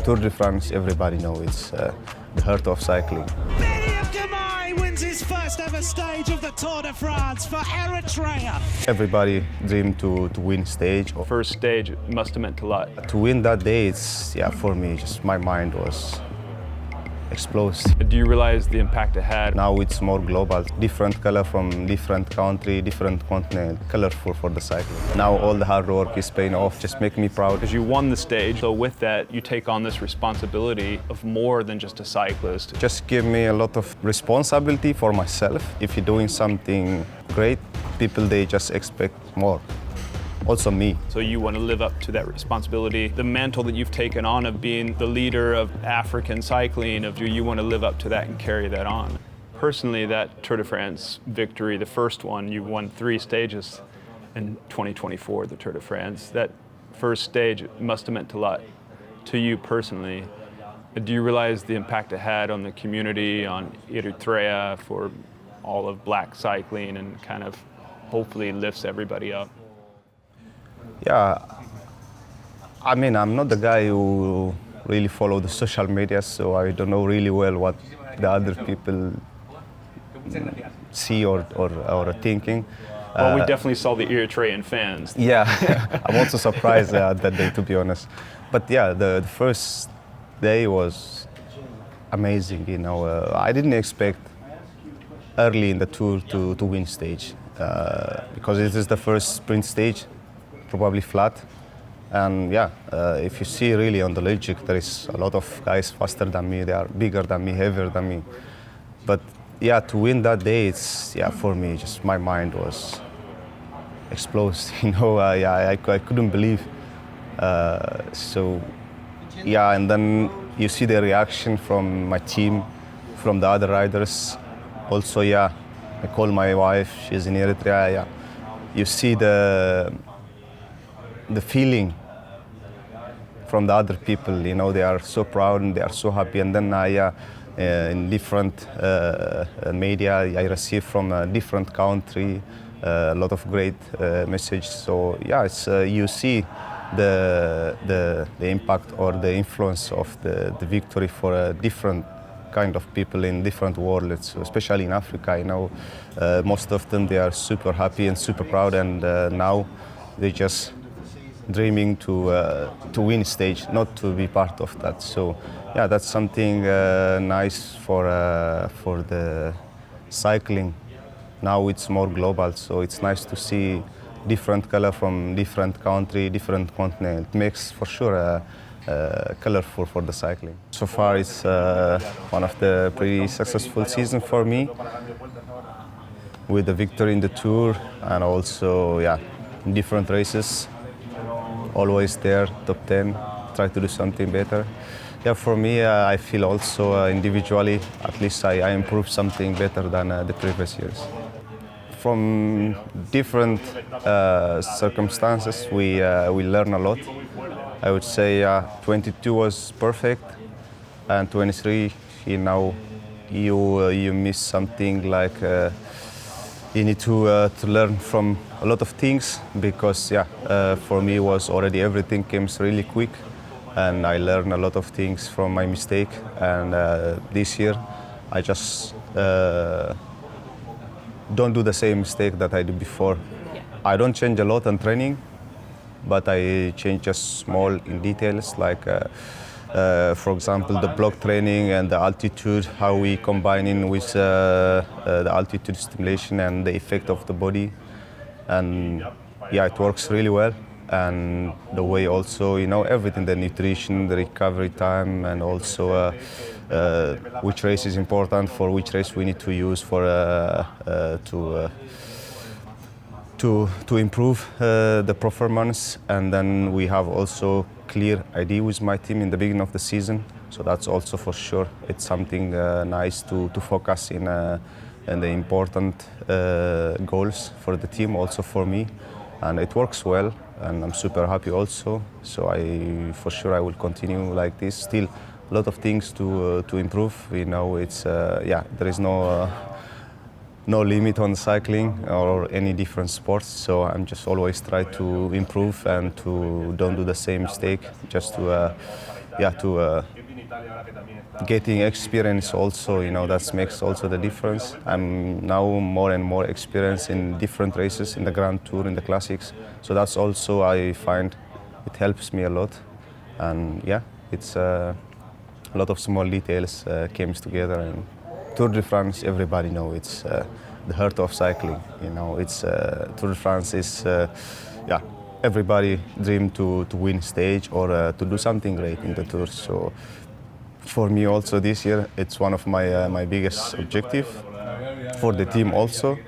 Tour de France, everybody knows it's the heart of cycling. Biniam Girmay wins his first ever stage of the Tour de France for Eritrea. Everybody dream to win stage. First stage must have meant a lot. To win that day, it's, for me, just my mind was explosive. Do you realize the impact it had? Now it's more global, different color from different country, different continent, colorful for the cycling. Now all the hard work is paying off, just make me proud. Because you won the stage, so with that, you take on this responsibility of more than just a cyclist. Just give me a lot of responsibility for myself. If you're doing something great, people, they just expect more. Also me. So you want to live up to that responsibility. The mantle that you've taken on of being the leader of African cycling, you want to live up to that and carry that on. Personally, that Tour de France victory, the first one, you won 3 stages in 2024, the Tour de France. That first stage must have meant a lot to you personally. Do you realize the impact it had on the community, on Eritrea, for all of black cycling, and kind of hopefully lifts everybody up? Yeah, I mean, I'm not the guy who really follow the social media, so I don't know really well what the other people see or are thinking. Well, we definitely saw the Eritrean fans. Yeah, I'm also surprised that day, to be honest. But yeah, the first day was amazing, you know. I didn't expect early in the tour to win stage because it is the first sprint stage, probably flat. And yeah, if you see really on the logic, there is a lot of guys faster than me, they are bigger than me, heavier than me. But yeah, to win that day, it's, for me, just my mind was explosive, you know. I couldn't believe. So yeah, and then you see the reaction from my team, from the other riders. Also, I call my wife, she's in Eritrea, You see the feeling from the other people, you know, they are so proud and they are so happy. And then in different media, I receive from a different country a lot of great messages. So it's, you see the impact or the influence of the victory for a different kind of people in different worlds, so especially in Africa. You know, most of them, they are super happy and super proud, and now they just dreaming to win stage, not to be part of that. So that's something nice for the cycling. Now it's more global, so it's nice to see different color from different country, different continent. It makes for sure colorful for the cycling. So far it's one of the pretty successful seasons for me, with the victory in the Tour and also in different races. Always there, top 10, try to do something better. For me, I feel also individually, at least I improved something better than the previous years. From different circumstances, we learn a lot. I would say 22 was perfect, and 23, you miss something like you need to learn from a lot of things, because for me was already everything came really quick, and I learned a lot of things from my mistake. And this year I just don't do the same mistake that I did before. I don't change a lot on training, but I change just small in details, like for example the block training and the altitude, how we combine in with the altitude stimulation and the effect of the body. And it works really well. And the way also, everything, the nutrition, the recovery time, and also which race is important, for which race we need to use for to improve the performance. And then we have also clear idea with my team in the beginning of the season. So that's also for sure, it's something nice to focus in the important goals for the team, also for me. And it works well, and I'm super happy also. So for sure I will continue like this. Still a lot of things to improve. It's there is no limit on cycling or any different sports. So I'm just always try to improve and to don't do the same mistake, just to yeah, to getting experience also, that makes also the difference. I'm now more and more experienced in different races, in the Grand Tour, in the Classics. So that's also, I find, it helps me a lot. And yeah, it's a lot of small details came together. And Tour de France, everybody know it's the heart of cycling. It's Tour de France is, yeah, everybody dream to win stage or to do something great in the Tour. So for me also this year, it's one of my biggest objective for the team also,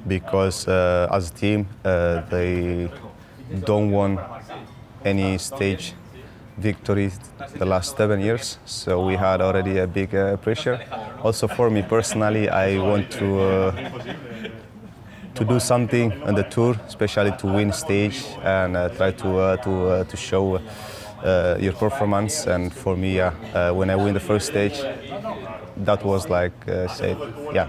because as a team they don't want any stage victory the last 7 years. So we had already a big pressure. Also for me personally, I want to do something on the tour, especially to win stage and try to show your performance. And for me, when I win the first stage, that was like said, yeah,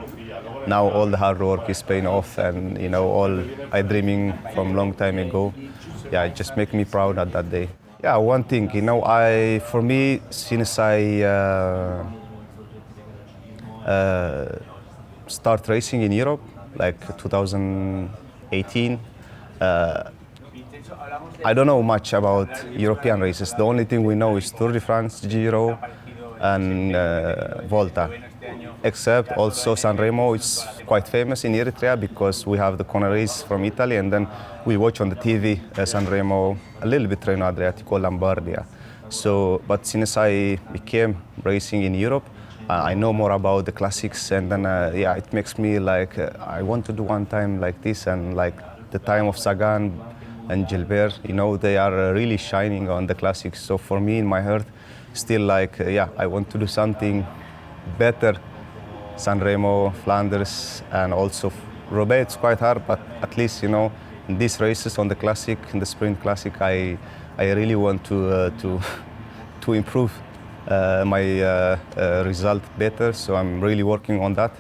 now all the hard work is paying off, and all I dreaming from long time ago, yeah, it just make me proud at that day. Yeah, one thing, for me, since I start racing in Europe, like 2018, I don't know much about European races. The only thing we know is Tour de France, Giro, and Volta. Except also Sanremo is quite famous in Eritrea because we have the corner race from Italy, and then we watch on the TV Sanremo, a little bit Treno Adriatico, Lombardia. So, but since I became racing in Europe, I know more about the classics, and then yeah, it makes me like I want to do one time like this, and like the time of Sagan and Gilbert, they are really shining on the classics. So for me, in my heart, still like yeah, I want to do something better. Sanremo, Flanders, and also Roubaix. It's quite hard, but at least in these races on the classic, in the sprint classic, I really want to improve my result better. So I'm really working on that,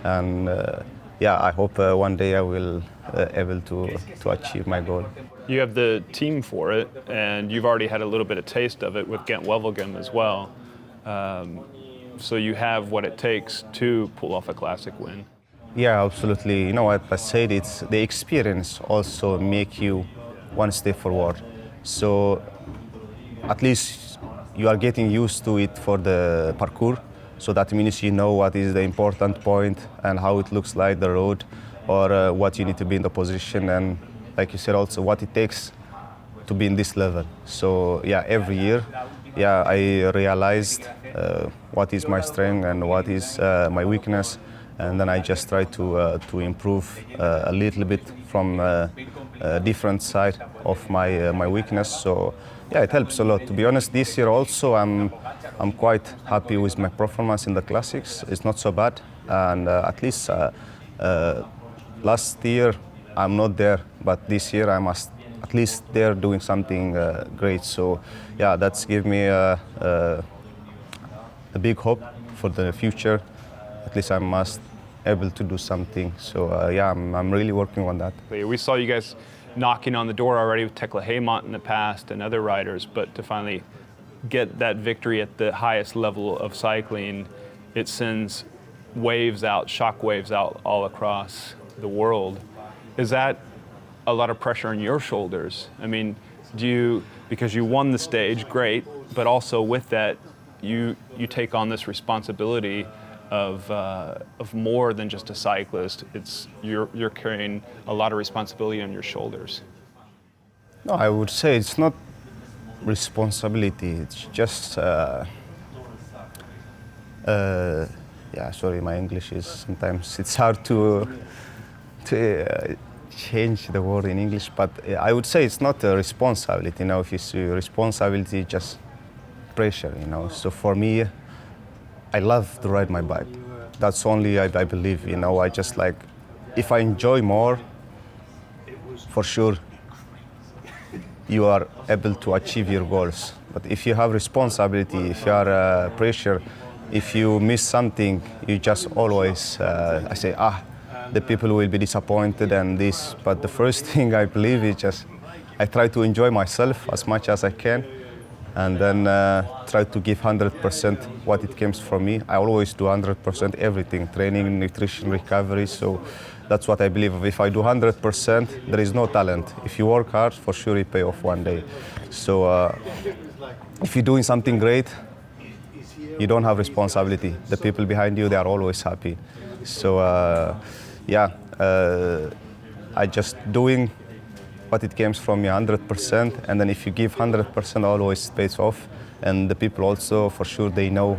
and yeah, I hope one day I will able to achieve my goal. You have the team for it, and you've already had a little bit of taste of it with Gent-Wevelgem as well. So you have what it takes to pull off a classic win. Yeah, absolutely. What I said, it's the experience also make you one step forward. So at least you are getting used to it for the parkour. So that means you know what is the important point and how it looks like the road, or what you need to be in the position, and like you said also what it takes to be in this level. So yeah, every year, yeah, I realized what is my strength and what is my weakness, and then I just try to improve a little bit from a different side of my weakness. So yeah, it helps a lot. To be honest, this year also I'm quite happy with my performance in the classics. It's not so bad, and at least last year I'm not there, but this year I must at least there doing something great. So yeah, that's give me a big hope for the future. At least I must able to do something. So yeah, I'm really working on that. We saw you guys knocking on the door already with Tekla Heymont in the past and other riders, but to finally get that victory at the highest level of cycling, it sends waves out, shock waves out all across the world. Is that a lot of pressure on your shoulders? I mean, because you won the stage, great, but also with that, you take on this responsibility of more than just a cyclist. You're carrying a lot of responsibility on your shoulders. No, I would say it's not responsibility. It's just yeah. Sorry, my English is sometimes it's hard to change the word in English. But I would say it's not a responsibility. If you see responsibility, just pressure. So for me, I love to ride my bike. That's only I believe. I just like, if I enjoy more, for sure, you are able to achieve your goals. But if you have responsibility, if you are pressure, if you miss something, you just always I say, the people will be disappointed and this. But the first thing I believe is just I try to enjoy myself as much as I can, and then try to give 100% what it comes from me. I always do 100% everything, training, nutrition, recovery. So that's what I believe. If I do 100%, there is no talent. If you work hard, for sure you pay off one day. So if you're doing something great, you don't have responsibility. The people behind you, they are always happy. So I just doing what it comes from me 100%, and then if you give 100%, always pays off. And the people also, for sure, they know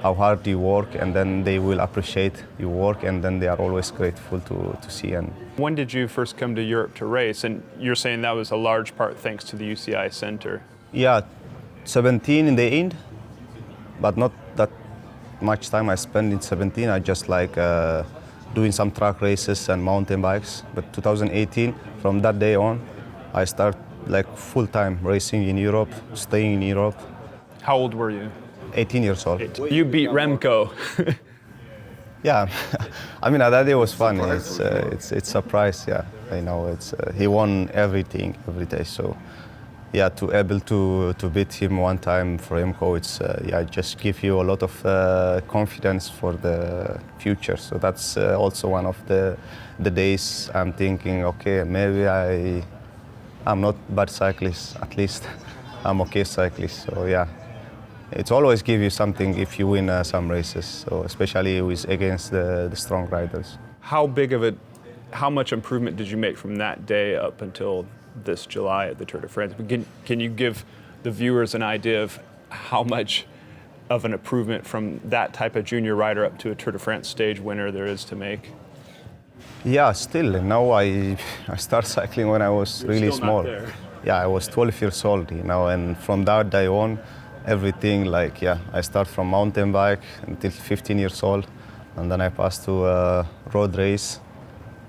how hard you work, and then they will appreciate your work, and then they are always grateful to see. And when did you first come to Europe to race? And you're saying that was a large part thanks to the UCI Center. Yeah, 17 in the end, but not that much time I spent in 17. I just like doing some track races and mountain bikes. But 2018, from that day on, I start like full-time racing in Europe, staying in Europe. How old were you? 18 years old. You beat Remco. Yeah, I mean that day was fun. It's a surprise. Yeah, I know he won everything every day. So yeah, to able to beat him one time for Remco, it's just give you a lot of confidence for the future. So that's also one of the days I'm thinking, okay, maybe I'm not bad cyclist. At least I'm okay cyclist. So yeah. It's always give you something if you win some races, so especially against the strong riders. How much improvement did you make from that day up until this July at the Tour de France? Can you give the viewers an idea of how much of an improvement from that type of junior rider up to a Tour de France stage winner there is to make? Yeah, still. Now I start cycling when I was really small. Yeah, I was 12 years old, and from that day on, everything I start from mountain bike until 15 years old, and then I passed to road race,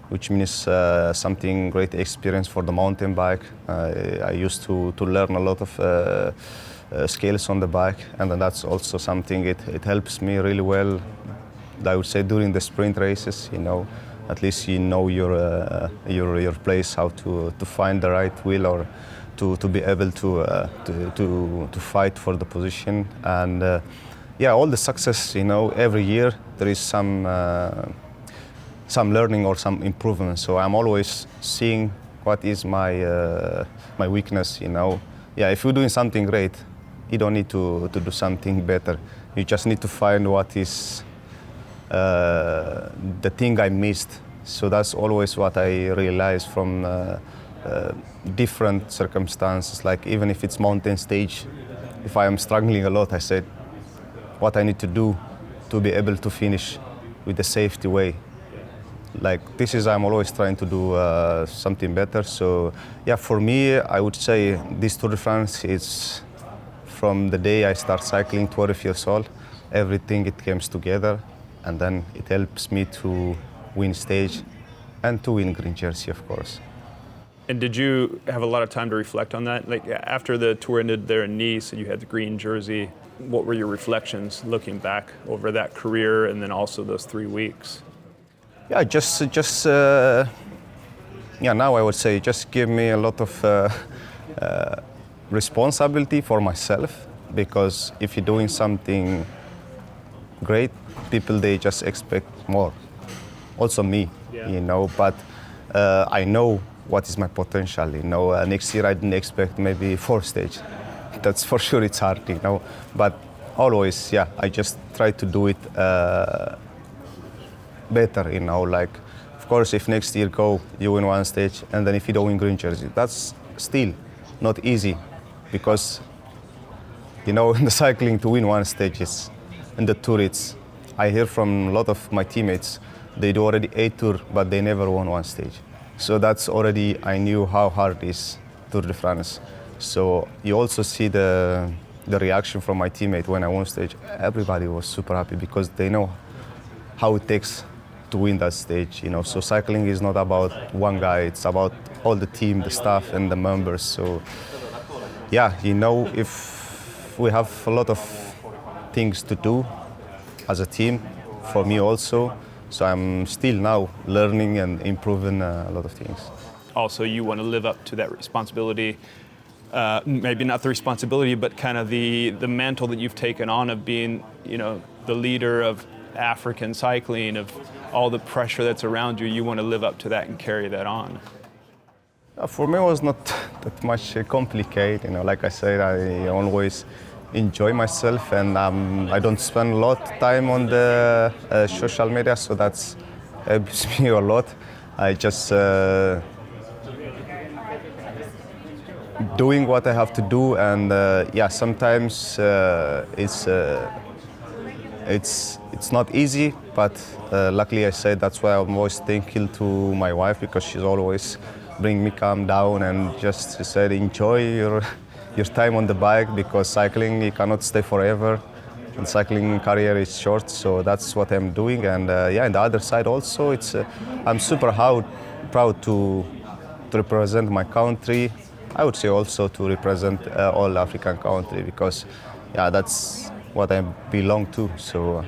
which means something great experience for the mountain bike. I used to learn a lot of skills on the bike, and then that's also something it helps me really well. I would say during the sprint races, at least you know your place, how to find the right wheel or to be able to fight for the position. And all the success, every year there is some learning or some improvement. So I'm always seeing what is my weakness. If you're doing something great, you don't need to do something better. You just need to find what is the thing I missed. So that's always what I realized from different circumstances. Like even if it's mountain stage, if I am struggling a lot, I said what I need to do to be able to finish with a safety way. Like this is, I'm always trying to do something better. So yeah, for me, I would say this Tour de France is from the day I start cycling, 12 years old, everything it comes together, and then it helps me to win stage and to win green jersey, of course. And did you have a lot of time to reflect on that? Like after the tour ended there in Nice and you had the green jersey, what were your reflections looking back over that career and then also those 3 weeks? Yeah, now I would say just give me a lot of responsibility for myself, because if you're doing something great, people, they just expect more. Also me, but I know what is my potential, next year I didn't expect maybe 4th stage. That's for sure, it's hard, but always, I just try to do it better, like, of course, if next year you win 1 stage, and then if you don't win green jersey, that's still not easy, because, in the cycling to win 1 stage is, in the tour I hear from a lot of my teammates, they do already 8 tours, but they never won 1 stage. So that's already, I knew how hard it is Tour de France. So you also see the reaction from my teammate when I won stage. Everybody was super happy because they know how it takes to win that stage. So cycling is not about one guy; it's about all the team, the staff, and the members. So if we have a lot of things to do as a team, for me also. So I'm still now learning and improving a lot of things. Also, you want to live up to that responsibility maybe not the responsibility, but kind of the mantle that you've taken on of being, the leader of African cycling, of all the pressure that's around you. You want to live up to that and carry that on. For me, it was not that much complicated. Like I said, I always enjoy myself, and I don't spend a lot of time on the social media, so that helps me a lot. I just doing what I have to do, and sometimes it's not easy, but luckily I say that's why I'm always thankful to my wife, because she's always bring me calm down and just said enjoy your time on the bike, because cycling, you cannot stay forever, and cycling career is short. So that's what I'm doing. And and the other side also, it's I'm super proud to represent my country. I would say also to represent all African country, because that's what I belong to. So